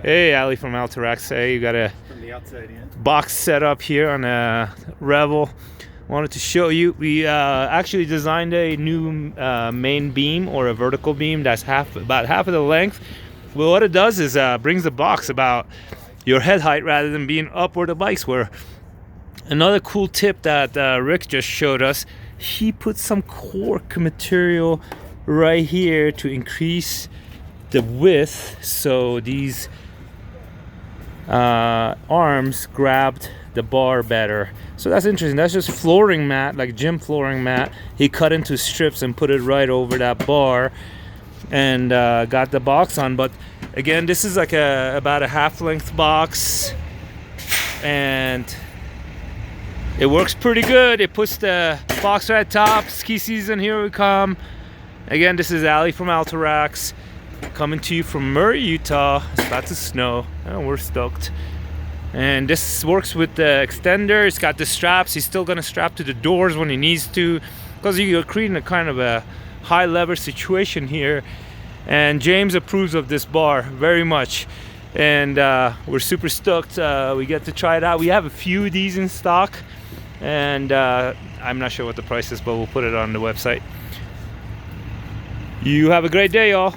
Hey, Ali from ALTA Racks. Hey, you got a From the outside in. box set up here on a Revel. Wanted to show you. We actually designed a new main beam, or a vertical beam that's about half of the length. Well, what it does is brings the box about your head height rather than being up where the bikes were. Another cool tip that Rick just showed us, he put some cork material right here to increase the width, so these arms grabbed the bar better. So that's interesting. That's just flooring mat, like gym flooring mat. He cut into strips and put it right over that bar and got the box on. But again, this is like about a half length box, and it works pretty good. It puts the box right top. Ski season, here we come. Again, this is Ali from ALTA Racks, coming to you from Murray, Utah. It's about to snow, and we're stoked. And this works with the extender. It's got the straps. He's still gonna strap to the doors when he needs to, because you're creating a kind of a high lever situation here. And James approves of this bar very much, and we're super stoked. We get to try it out. We have a few of these in stock, and I'm not sure what the price is, but we'll put it on the website. You have a great day, y'all.